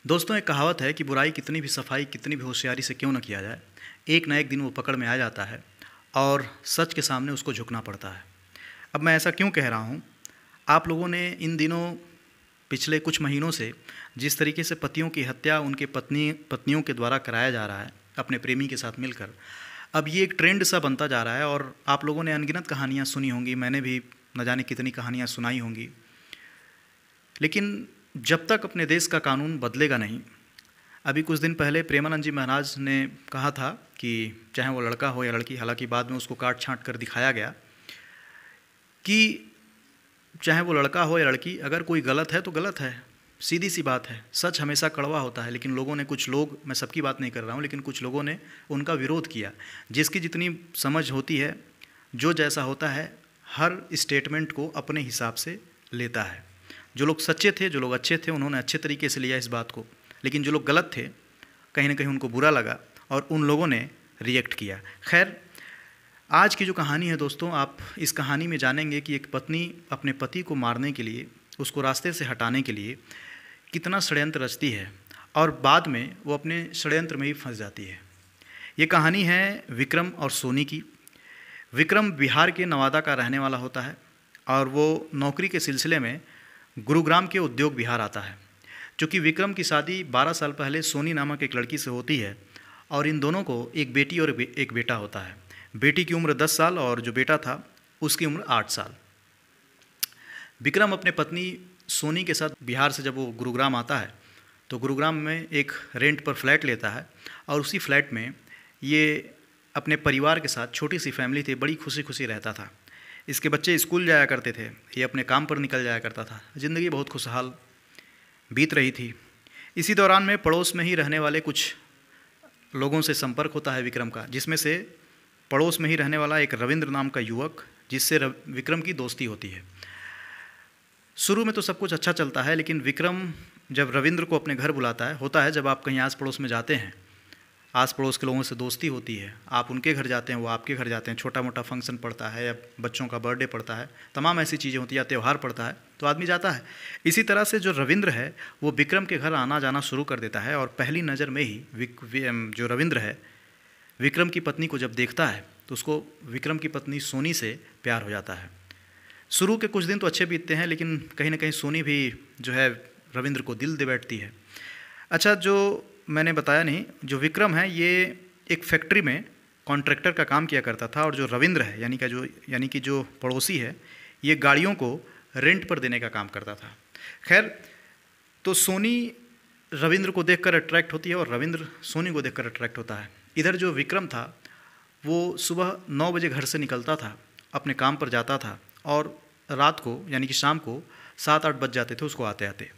दोस्तों, एक कहावत है कि बुराई कितनी भी सफाई कितनी भी होशियारी से क्यों न किया जाए, एक ना एक दिन वो पकड़ में आ जाता है और सच के सामने उसको झुकना पड़ता है। अब मैं ऐसा क्यों कह रहा हूँ? आप लोगों ने इन दिनों पिछले कुछ महीनों से जिस तरीके से पतियों की हत्या उनके पत्नियों के द्वारा कराया जा रहा है अपने प्रेमी के साथ मिलकर, अब ये एक ट्रेंड सा बनता जा रहा है और आप लोगों ने अनगिनत कहानियाँ सुनी होंगी, मैंने भी न जाने कितनी कहानियाँ सुनाई होंगी। लेकिन जब तक अपने देश का कानून बदलेगा नहीं, अभी कुछ दिन पहले प्रेमानंद जी महाराज ने कहा था कि चाहे वो लड़का हो या लड़की, हालांकि बाद में उसको काट छाँट कर दिखाया गया कि चाहे वो लड़का हो या लड़की, अगर कोई गलत है तो गलत है, सीधी सी बात है। सच हमेशा कड़वा होता है, लेकिन लोगों ने, कुछ लोग, मैं सबकी बात नहीं कर रहा हूँ, लेकिन कुछ लोगों ने उनका विरोध किया। जिसकी जितनी समझ होती है, जो जैसा होता है, हर स्टेटमेंट को अपने हिसाब से लेता है। जो लोग सच्चे थे, जो लोग अच्छे थे, उन्होंने अच्छे तरीके से लिया इस बात को, लेकिन जो लोग गलत थे, कहीं ना कहीं उनको बुरा लगा और उन लोगों ने रिएक्ट किया। खैर, आज की जो कहानी है दोस्तों, आप इस कहानी में जानेंगे कि एक पत्नी अपने पति को मारने के लिए, उसको रास्ते से हटाने के लिए कितना षड्यंत्र रचती है और बाद में वो अपने षड्यंत्र में ही फंस जाती है। ये कहानी है विक्रम और सोनी की। विक्रम बिहार के नवादा का रहने वाला होता है और वो नौकरी के सिलसिले में गुरुग्राम के उद्योग बिहार आता है। चूँकि विक्रम की शादी 12 साल पहले सोनी नामक एक लड़की से होती है और इन दोनों को एक बेटी और एक बेटा होता है। बेटी की उम्र 10 साल और जो बेटा था उसकी उम्र 8 साल। विक्रम अपने पत्नी सोनी के साथ बिहार से जब वो गुरुग्राम आता है तो गुरुग्राम में एक रेंट पर फ्लैट लेता है और उसी फ्लैट में ये अपने परिवार के साथ, छोटी सी फैमिली थी, बड़ी खुशी खुशी रहता था। इसके बच्चे स्कूल जाया करते थे, ये अपने काम पर निकल जाया करता था। ज़िंदगी बहुत खुशहाल बीत रही थी। इसी दौरान में पड़ोस में ही रहने वाले कुछ लोगों से संपर्क होता है विक्रम का, जिसमें से पड़ोस में ही रहने वाला एक रविंद्र नाम का युवक, जिससे विक्रम की दोस्ती होती है। शुरू में तो सब कुछ अच्छा चलता है, लेकिन विक्रम जब रविंद्र को अपने घर बुलाता है, होता है जब आप कहीं आस पड़ोस में जाते हैं, आस पड़ोस के लोगों से दोस्ती होती है, आप उनके घर जाते हैं, वो आपके घर जाते हैं, छोटा मोटा फंक्शन पड़ता है या बच्चों का बर्थडे पड़ता है, तमाम ऐसी चीज़ें होती हैं, या त्यौहार पड़ता है तो आदमी जाता है। इसी तरह से जो रविंद्र है वो विक्रम के घर आना जाना शुरू कर देता है और पहली नज़र में ही जो रविंद्र है विक्रम की पत्नी को जब देखता है तो उसको विक्रम की पत्नी सोनी से प्यार हो जाता है। शुरू के कुछ दिन तो अच्छे बीतते हैं, लेकिन कहीं ना कहीं सोनी भी जो है रविंद्र को दिल दे बैठती है। अच्छा, जो मैंने बताया नहीं, जो विक्रम है ये एक फैक्ट्री में कॉन्ट्रैक्टर का काम किया करता था और जो रविंद्र है यानी कि जो पड़ोसी है, ये गाड़ियों को रेंट पर देने का काम करता था। खैर, तो सोनी रविंद्र को देखकर अट्रैक्ट होती है और रविंद्र सोनी को देखकर अट्रैक्ट होता है। इधर जो विक्रम था वो सुबह 9 बजे घर से निकलता था, अपने काम पर जाता था और रात को यानी कि शाम को 7-8 बज जाते थे उसको आते आते।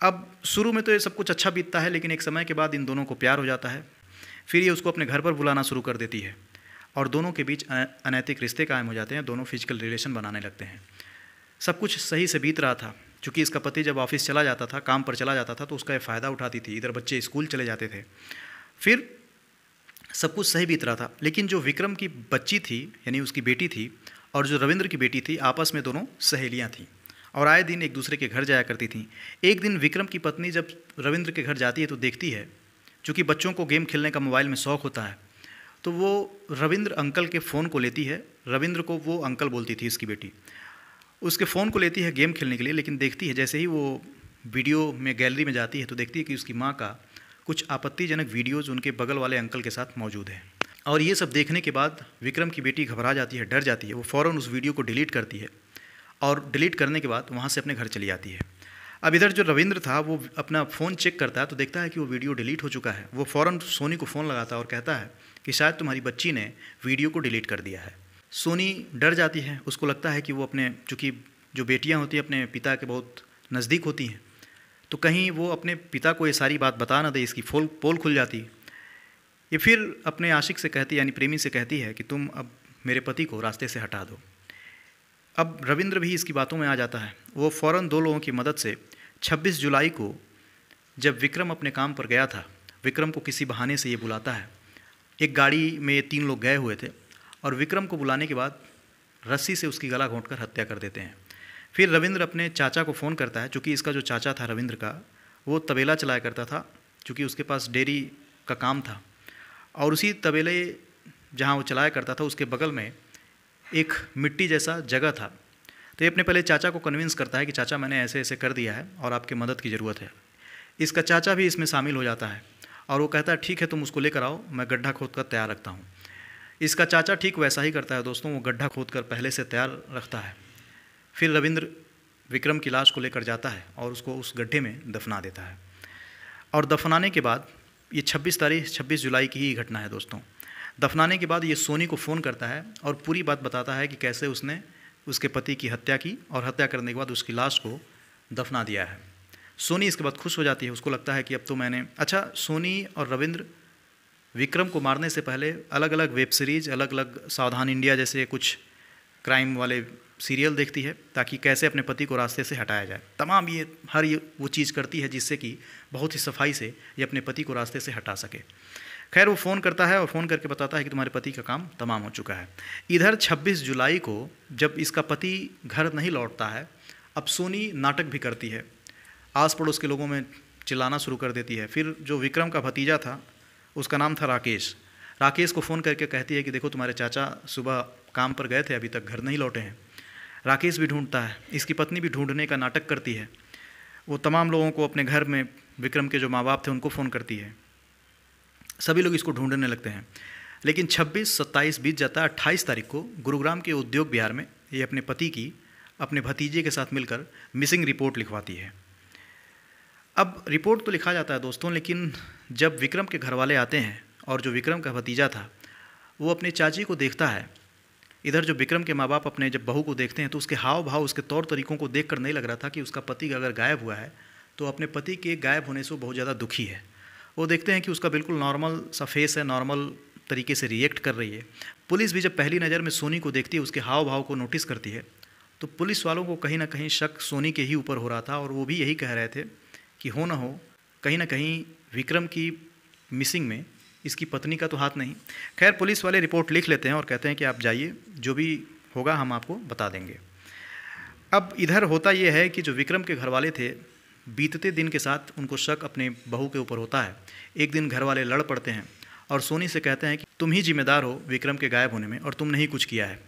अब शुरू में तो ये सब कुछ अच्छा बीतता है, लेकिन एक समय के बाद इन दोनों को प्यार हो जाता है। फिर ये उसको अपने घर पर बुलाना शुरू कर देती है और दोनों के बीच अनैतिक रिश्ते कायम हो जाते हैं, दोनों फिजिकल रिलेशन बनाने लगते हैं। सब कुछ सही से बीत रहा था। चूँकि इसका पति जब ऑफिस चला जाता था, काम पर चला जाता था, तो उसका ये फ़ायदा उठाती थी, इधर बच्चे स्कूल चले जाते थे, फिर सब कुछ सही बीत रहा था। लेकिन जो विक्रम की बच्ची थी यानी उसकी बेटी थी और जो रविंद्र की बेटी थी, आपस में दोनों सहेलियाँ थीं और आए दिन एक दूसरे के घर जाया करती थीं। एक दिन विक्रम की पत्नी जब रविंद्र के घर जाती है तो देखती है, चूँकि बच्चों को गेम खेलने का मोबाइल में शौक़ होता है, तो वो रविंद्र अंकल के फ़ोन को लेती है। रविंद्र को वो अंकल बोलती थी इसकी बेटी। उसके फ़ोन को लेती है गेम खेलने के लिए, लेकिन देखती है जैसे ही वो वीडियो में गैलरी में जाती है तो देखती है कि उसकी माँ का कुछ आपत्तिजनक वीडियोज़ उनके बगल वाले अंकल के साथ मौजूद है। और ये सब देखने के बाद विक्रम की बेटी घबरा जाती है, डर जाती है। वो फ़ौरन उस वीडियो को डिलीट करती है और डिलीट करने के बाद वहाँ से अपने घर चली जाती है। अब इधर जो रविंद्र था वो अपना फ़ोन चेक करता है तो देखता है कि वो वीडियो डिलीट हो चुका है। वो फ़ौरन सोनी को फ़ोन लगाता है और कहता है कि शायद तुम्हारी बच्ची ने वीडियो को डिलीट कर दिया है। सोनी डर जाती है, उसको लगता है कि वो अपने, चूँकि जो बेटियाँ होती हैं अपने पिता के बहुत नज़दीक होती हैं, तो कहीं वो अपने पिता को ये सारी बात बता ना दे, इसकी पोल खुल जाती। ये फिर अपने आशिक से कहती, यानी प्रेमी से कहती है कि तुम अब मेरे पति को रास्ते से हटा दो। अब रविंद्र भी इसकी बातों में आ जाता है। वो फ़ौरन 2 लोगों की मदद से 26 जुलाई को जब विक्रम अपने काम पर गया था, विक्रम को किसी बहाने से ये बुलाता है। एक गाड़ी में ये 3 लोग गए हुए थे और विक्रम को बुलाने के बाद रस्सी से उसकी गला घोंटकर हत्या कर देते हैं। फिर रविंद्र अपने चाचा को फ़ोन करता है, चूँकि इसका जो चाचा था रविंद्र का, वो तबेला चलाया करता था, क्योंकि उसके पास डेयरी का काम था। और उसी तबेले जहाँ वो चलाया करता था उसके बगल में एक मिट्टी जैसा जगह था। तो ये अपने पहले चाचा को कन्विंस करता है कि चाचा मैंने ऐसे ऐसे कर दिया है और आपके मदद की ज़रूरत है। इसका चाचा भी इसमें शामिल हो जाता है और वो कहता है ठीक है तुम उसको लेकर आओ, मैं गड्ढा खोद कर तैयार रखता हूँ। इसका चाचा ठीक वैसा ही करता है दोस्तों, वो गड्ढा खोद कर पहले से तैयार रखता है। फिर रविंद्र विक्रम की लाश को लेकर जाता है और उसको उस गड्ढे में दफना देता है। और दफनाने के बाद, ये 26 जुलाई की ही घटना है दोस्तों, दफनाने के बाद ये सोनी को फ़ोन करता है और पूरी बात बताता है कि कैसे उसने उसके पति की हत्या की और हत्या करने के बाद उसकी लाश को दफना दिया है। सोनी इसके बाद खुश हो जाती है, उसको लगता है कि अब तो मैंने सोनी और रविंद्र विक्रम को मारने से पहले अलग अलग वेब सीरीज़, अलग अलग सावधान इंडिया जैसे कुछ क्राइम वाले सीरियल देखती है ताकि कैसे अपने पति को रास्ते से हटाया जाए। तमाम ये वो चीज़ करती है जिससे कि बहुत ही सफाई से ये अपने पति को रास्ते से हटा सके। खैर वो फ़ोन करता है और फ़ोन करके बताता है कि तुम्हारे पति का काम तमाम हो चुका है। इधर 26 जुलाई को जब इसका पति घर नहीं लौटता है, अब सोनी नाटक भी करती है, आस पड़ोस के लोगों में चिल्लाना शुरू कर देती है। फिर जो विक्रम का भतीजा था, उसका नाम था राकेश को फ़ोन करके कहती है कि देखो तुम्हारे चाचा सुबह काम पर गए थे, अभी तक घर नहीं लौटे हैं। राकेश भी ढूंढता है, इसकी पत्नी भी ढूंढने का नाटक करती है। वो तमाम लोगों को अपने घर में, विक्रम के जो माँ बाप थे उनको फ़ोन करती है। सभी लोग इसको ढूंढने लगते हैं। लेकिन 26-27 बीत जाता है। 28 तारीख को गुरुग्राम के उद्योग विहार में ये अपने पति की अपने भतीजे के साथ मिलकर मिसिंग रिपोर्ट लिखवाती है। अब रिपोर्ट तो लिखा जाता है दोस्तों, लेकिन जब विक्रम के घर वाले आते हैं और जो विक्रम का भतीजा था वो अपने चाची को देखता है, इधर जो विक्रम के माँ बाप अपने जब बहू को देखते हैं तो उसके हाव भाव, उसके तौर तरीक़ों को देखकर नहीं लग रहा था कि उसका पति अगर गायब हुआ है तो अपने पति के गायब होने से वो बहुत ज़्यादा दुखी है। वो देखते हैं कि उसका बिल्कुल नॉर्मल सा फेस है, नॉर्मल तरीके से रिएक्ट कर रही है। पुलिस भी जब पहली नज़र में सोनी को देखती है, उसके हाव भाव को नोटिस करती है, तो पुलिस वालों को कहीं ना कहीं शक सोनी के ही ऊपर हो रहा था और वो भी यही कह रहे थे कि हो ना हो कहीं ना कहीं विक्रम की मिसिंग में इसकी पत्नी का तो हाथ नहीं। खैर पुलिस वाले रिपोर्ट लिख लेते हैं और कहते हैं कि आप जाइए, जो भी होगा हम आपको बता देंगे। अब इधर होता यह है कि जो विक्रम के घर वाले थे, बीतते दिन के साथ उनको शक अपने बहू के ऊपर होता है। एक दिन घर वाले लड़ पड़ते हैं और सोनी से कहते हैं कि तुम ही जिम्मेदार हो विक्रम के गायब होने में और तुमने ही कुछ किया है।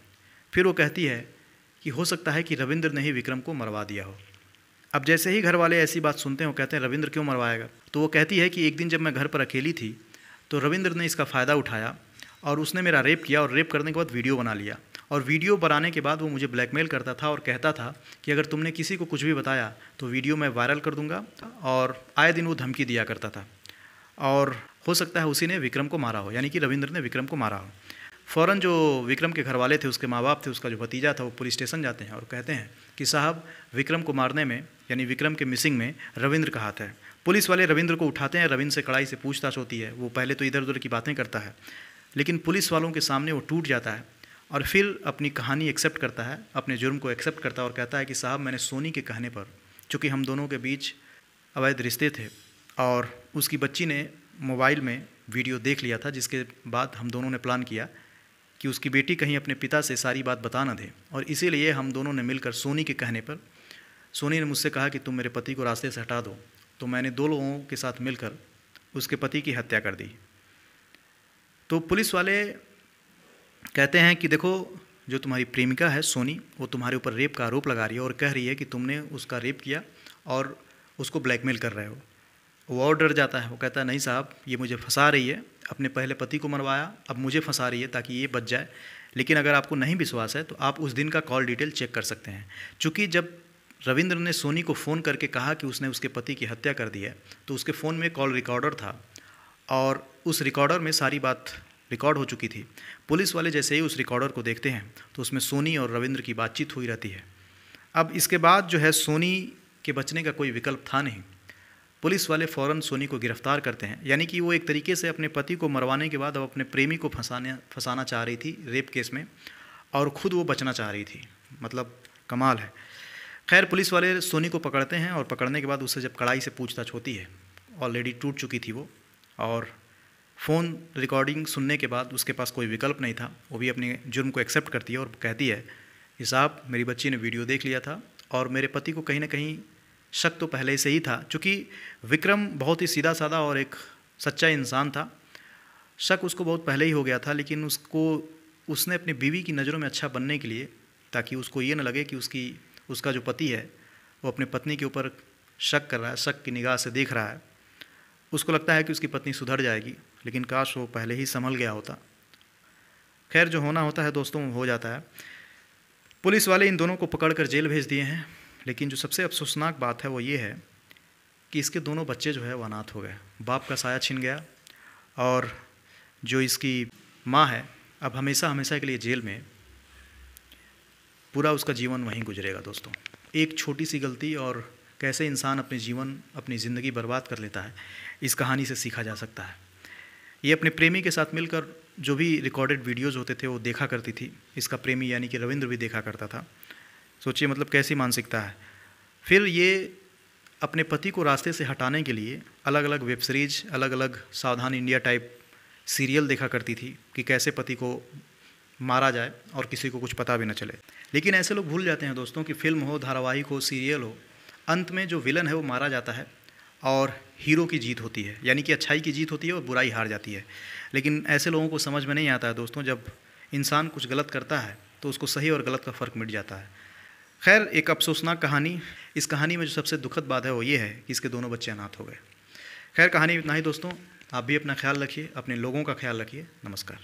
फिर वो कहती है कि हो सकता है कि रविंद्र ने ही विक्रम को मरवा दिया हो। अब जैसे ही घर वाले ऐसी बात सुनते हैं वो कहते हैं रविंद्र क्यों मरवाएगा। तो वो कहती है कि एक दिन जब मैं घर पर अकेली थी तो रविंद्र ने इसका फ़ायदा उठाया और उसने मेरा रेप किया और रेप करने के बाद वीडियो बना लिया। और वीडियो बनाने के बाद वो मुझे ब्लैकमेल करता था और कहता था कि अगर तुमने किसी को कुछ भी बताया तो वीडियो मैं वायरल कर दूंगा, और आए दिन वो धमकी दिया करता था। और हो सकता है उसी ने विक्रम को मारा हो, यानी कि रविंद्र ने विक्रम को मारा हो। फ़ौरन जो विक्रम के घर वाले थे, उसके माँ बाप थे, उसका जो भतीजा था, वो पुलिस स्टेशन जाते हैं और कहते हैं कि साहब विक्रम को मारने में, यानी विक्रम के मिसिंग में रविंद्र का हाथ है। पुलिस वाले रविंद्र को उठाते हैं, रविंद्र से कड़ाई से पूछताछ होती है। वो पहले तो इधर उधर की बातें करता है, लेकिन पुलिस वालों के सामने वो टूट जाता है और फिर अपनी कहानी एक्सेप्ट करता है, अपने जुर्म को एक्सेप्ट करता है और कहता है कि साहब मैंने सोनी के कहने पर, चूँकि हम दोनों के बीच अवैध रिश्ते थे और उसकी बच्ची ने मोबाइल में वीडियो देख लिया था, जिसके बाद हम दोनों ने प्लान किया कि उसकी बेटी कहीं अपने पिता से सारी बात बता न दे, और इसीलिए हम दोनों ने मिलकर सोनी के कहने पर, सोनी ने मुझसे कहा कि तुम मेरे पति को रास्ते से हटा दो, तो मैंने 2 लोगों के साथ मिलकर उसके पति की हत्या कर दी। तो पुलिस वाले कहते हैं कि देखो जो तुम्हारी प्रेमिका है सोनी, वो तुम्हारे ऊपर रेप का आरोप लगा रही है और कह रही है कि तुमने उसका रेप किया और उसको ब्लैकमेल कर रहे हो। वो और डर जाता है, वो कहता है नहीं साहब ये मुझे फंसा रही है, अपने पहले पति को मरवाया, अब मुझे फंसा रही है ताकि ये बच जाए। लेकिन अगर आपको नहीं विश्वास है तो आप उस दिन का कॉल डिटेल चेक कर सकते हैं। चूँकि जब रविंद्र ने सोनी को फ़ोन करके कहा कि उसने उसके पति की हत्या कर दी है, तो उसके फ़ोन में कॉल रिकॉर्डर था और उस रिकॉर्डर में सारी बात रिकॉर्ड हो चुकी थी। पुलिस वाले जैसे ही उस रिकॉर्डर को देखते हैं तो उसमें सोनी और रविंद्र की बातचीत हुई रहती है। अब इसके बाद जो है सोनी के बचने का कोई विकल्प था नहीं। पुलिस वाले फ़ौरन सोनी को गिरफ्तार करते हैं, यानी कि वो एक तरीके से अपने पति को मरवाने के बाद अब अपने प्रेमी को फंसाना चाह रही थी रेप केस में, और ख़ुद वो बचना चाह रही थी। मतलब कमाल है। खैर पुलिस वाले सोनी को पकड़ते हैं और पकड़ने के बाद उससे जब कड़ाई से पूछताछ होती है, ऑलरेडी टूट चुकी थी वो, और फ़ोन रिकॉर्डिंग सुनने के बाद उसके पास कोई विकल्प नहीं था, वो भी अपने जुर्म को एक्सेप्ट करती है और कहती है कि साहब मेरी बच्ची ने वीडियो देख लिया था और मेरे पति को कहीं ना कहीं शक तो पहले से ही था, चूँकि विक्रम बहुत ही सीधा साधा और एक सच्चा इंसान था। शक उसको बहुत पहले ही हो गया था, लेकिन उसने अपनी बीवी की नज़रों में अच्छा बनने के लिए, ताकि उसको ये न लगे कि उसका जो पति है वो अपनी पत्नी के ऊपर शक कर रहा है, शक की निगाह से देख रहा है। उसको लगता है कि उसकी पत्नी सुधर जाएगी, लेकिन काश वो पहले ही संभल गया होता। खैर, जो होना होता है दोस्तों हो जाता है। पुलिस वाले इन दोनों को पकड़कर जेल भेज दिए हैं, लेकिन जो सबसे अफसोसनाक बात है वो ये है कि इसके दोनों बच्चे जो है वो अनाथ हो गए। बाप का साया छिन गया, और जो इसकी माँ है अब हमेशा हमेशा के लिए जेल में, पूरा उसका जीवन वहीं गुजरेगा दोस्तों। एक छोटी सी गलती और कैसे इंसान अपने जीवन, अपनी ज़िंदगी बर्बाद कर लेता है, इस कहानी से सीखा जा सकता है। ये अपने प्रेमी के साथ मिलकर जो भी रिकॉर्डेड वीडियोज़ होते थे वो देखा करती थी। इसका प्रेमी यानी कि रविंद्र भी देखा करता था। सोचिए मतलब कैसी मानसिकता है। फिर ये अपने पति को रास्ते से हटाने के लिए अलग अलग वेब सीरीज, अलग अलग सावधान इंडिया टाइप सीरियल देखा करती थी कि कैसे पति को मारा जाए और किसी को कुछ पता भी न चले। लेकिन ऐसे लोग भूल जाते हैं दोस्तों कि फिल्म हो, धारावाहिक हो, सीरियल हो, अंत में जो विलन है वो मारा जाता है और हीरो की जीत होती है, यानी कि अच्छाई की जीत होती है और बुराई हार जाती है। लेकिन ऐसे लोगों को समझ में नहीं आता है दोस्तों, जब इंसान कुछ गलत करता है तो उसको सही और गलत का फ़र्क मिट जाता है। खैर, एक अफसोसनाक कहानी। इस कहानी में जो सबसे दुखद बात है वो ये है कि इसके दोनों बच्चे अनाथ हो गए। खैर, कहानी इतना ही दोस्तों। आप भी अपना ख्याल रखिए, अपने लोगों का ख्याल रखिए। नमस्कार।